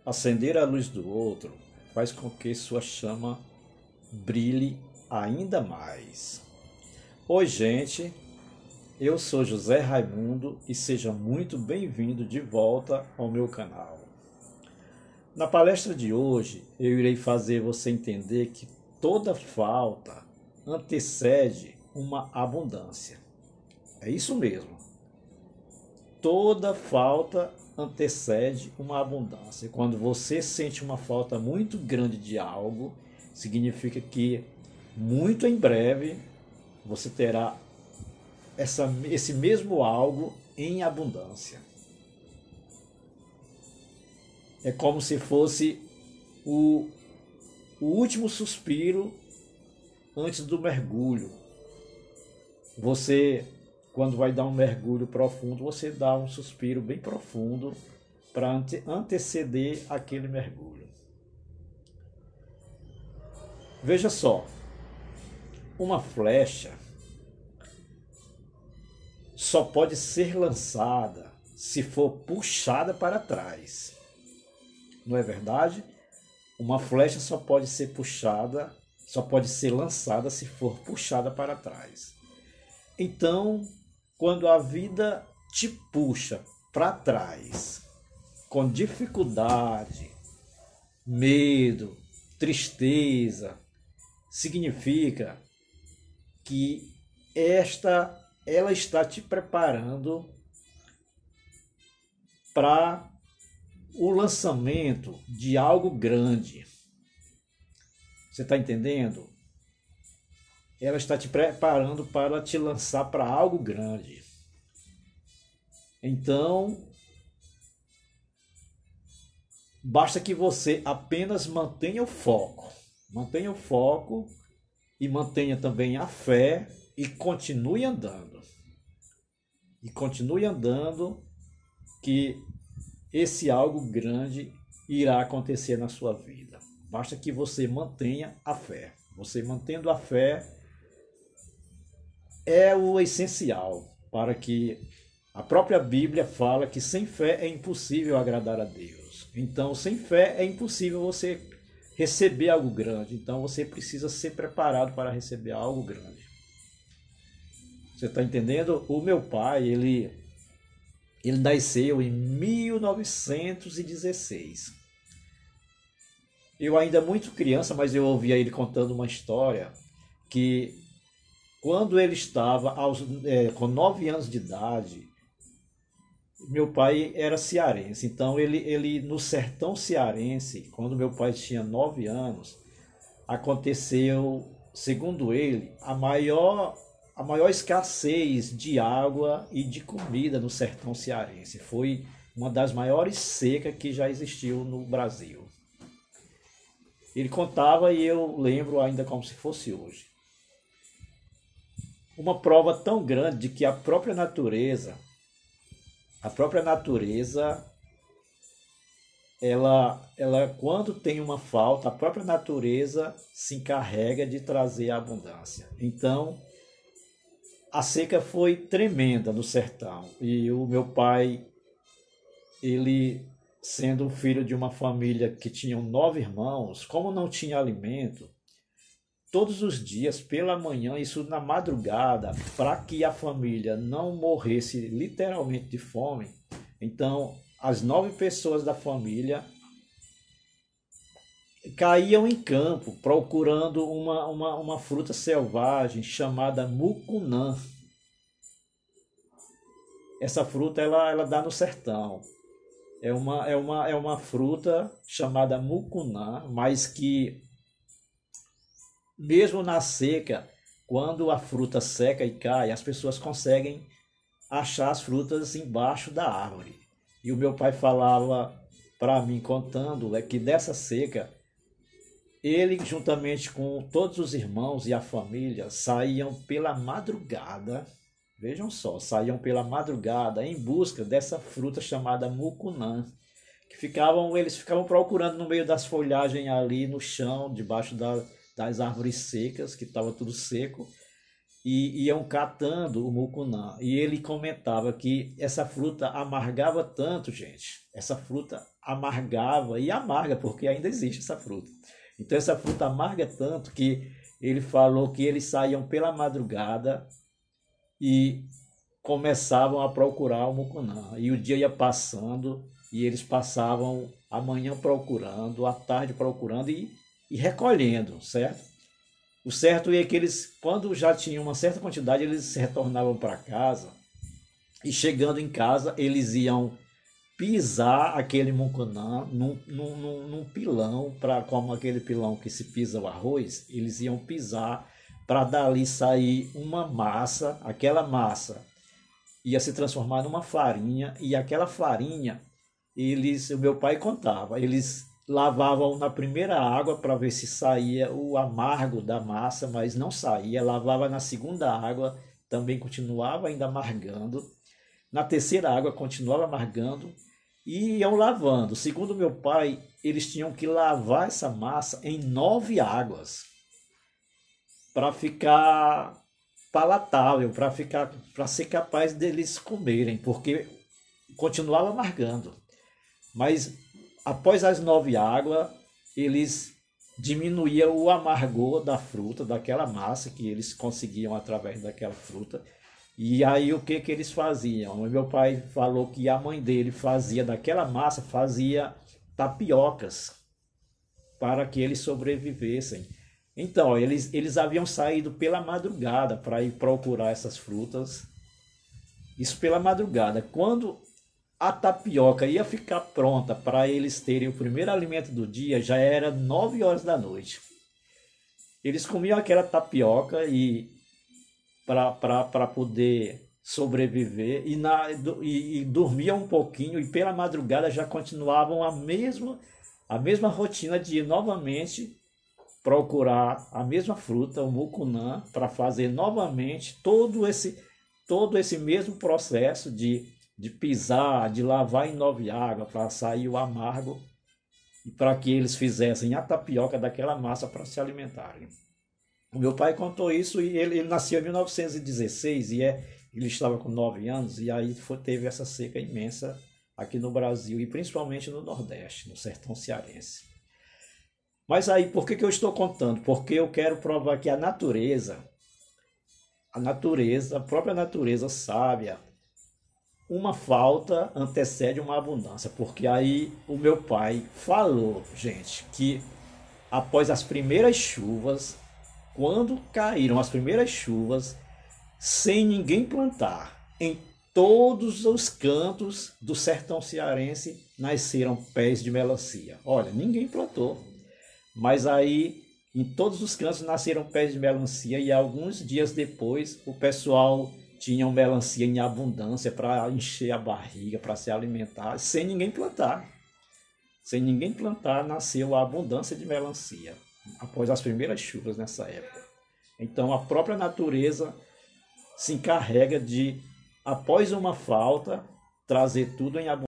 Acender a luz do outro faz com que sua chama brilhe ainda mais. Oi, gente, eu sou José Raimundo e seja muito bem-vindo de volta ao meu canal. Na palestra de hoje, eu irei fazer você entender que toda falta antecede uma abundância. É isso mesmo. Toda falta antecede uma abundância. Quando você sente uma falta muito grande de algo, significa que muito em breve você terá esse mesmo algo em abundância. É como se fosse o último suspiro antes do mergulho. Você, quando vai dar um mergulho profundo, você dá um suspiro bem profundo para anteceder aquele mergulho. Veja só, uma flecha só pode ser lançada se for puxada para trás. Não é verdade? Uma flecha só pode ser puxada, só pode ser lançada se for puxada para trás. Então, quando a vida te puxa para trás, com dificuldade, medo, tristeza, significa que ela está te preparando para o lançamento de algo grande. Você está entendendo? Ela está te preparando para te lançar para algo grande. Então, basta que você apenas mantenha o foco. Mantenha o foco e mantenha também a fé e continue andando. E continue andando que esse algo grande irá acontecer na sua vida. Basta que você mantenha a fé. Você mantendo a fé é o essencial para que a própria Bíblia fala que sem fé é impossível agradar a Deus. Então, sem fé é impossível você receber algo grande. Então, você precisa ser preparado para receber algo grande. Você está entendendo? O meu pai, ele nasceu em 1916. Eu ainda muito criança, mas eu ouvia ele contando uma história que quando ele estava com 9 anos de idade, meu pai era cearense. Então ele no sertão cearense, quando meu pai tinha 9 anos, aconteceu, segundo ele, a maior escassez de água e de comida no sertão cearense. Foi uma das maiores secas que já existiu no Brasil. Ele contava e eu lembro ainda como se fosse hoje. Uma prova tão grande de que a própria natureza, ela quando tem uma falta, a própria natureza se encarrega de trazer a abundância. Então, a seca foi tremenda no sertão e o meu pai, ele sendo filho de uma família que tinha 9 irmãos, como não tinha alimento, todos os dias pela manhã, isso na madrugada, para que a família não morresse literalmente de fome, então as 9 pessoas da família caíam em campo procurando uma fruta selvagem chamada mucunã. Essa fruta ela dá no sertão. É uma fruta chamada mucunã, mas que mesmo na seca, quando a fruta seca e cai, as pessoas conseguem achar as frutas embaixo da árvore. E o meu pai falava para mim, contando, que dessa seca, ele, juntamente com todos os irmãos e a família, saíam pela madrugada, vejam só, saíam pela madrugada em busca dessa fruta chamada mucunã, que eles ficavam procurando no meio das folhagens ali no chão, debaixo das árvores secas, que estava tudo seco, e iam catando o mucunã. E ele comentava que essa fruta amargava tanto, gente. Essa fruta amargava e amarga, porque ainda existe essa fruta. Então essa fruta amarga tanto que ele falou que eles saíam pela madrugada e começavam a procurar o mucunã. E o dia ia passando e eles passavam a manhã procurando, a tarde procurando e recolhendo, certo? O certo é que eles, quando já tinham uma certa quantidade, eles retornavam para casa e chegando em casa, eles iam pisar aquele mucunã num pilão, como aquele pilão que se pisa o arroz, eles iam pisar para dali sair uma massa, aquela massa ia se transformar numa farinha e aquela farinha, o meu pai contava, eles lavavam na primeira água para ver se saía o amargo da massa, mas não saía. Lavava na segunda água, também continuava ainda amargando. Na terceira água, continuava amargando e iam lavando. Segundo meu pai, eles tinham que lavar essa massa em 9 águas para ficar palatável, para ser capaz deles comerem, porque continuava amargando. Mas após as 9 águas, eles diminuíam o amargor da fruta, daquela massa que eles conseguiam através daquela fruta. E aí o que eles faziam? O meu pai falou que a mãe dele fazia daquela massa, fazia tapiocas para que eles sobrevivessem. Então, eles haviam saído pela madrugada para ir procurar essas frutas. Isso pela madrugada. Quando a tapioca ia ficar pronta para eles terem o primeiro alimento do dia, já era 9 horas da noite. Eles comiam aquela tapioca e para poder sobreviver e dormiam um pouquinho e pela madrugada já continuavam a mesma rotina de ir novamente procurar a mesma fruta, o mucunã, para fazer novamente todo esse mesmo processo de pisar, de lavar em 9 águas para sair o amargo e para que eles fizessem a tapioca daquela massa para se alimentarem. O meu pai contou isso e ele nasceu em 1916 ele estava com 9 anos e aí teve essa seca imensa aqui no Brasil e principalmente no Nordeste, no sertão cearense. Mas aí, por que eu estou contando? Porque eu quero provar que a própria natureza sábia, uma falta antecede uma abundância, porque aí o meu pai falou, gente, que após as primeiras chuvas, quando caíram as primeiras chuvas, sem ninguém plantar, em todos os cantos do sertão cearense nasceram pés de melancia. Olha, ninguém plantou, mas aí em todos os cantos nasceram pés de melancia e alguns dias depois o pessoal tinha melancia em abundância para encher a barriga, para se alimentar, sem ninguém plantar. Sem ninguém plantar, nasceu a abundância de melancia, após as primeiras chuvas nessa época. Então a própria natureza se encarrega de, após uma falta, trazer tudo em abundância.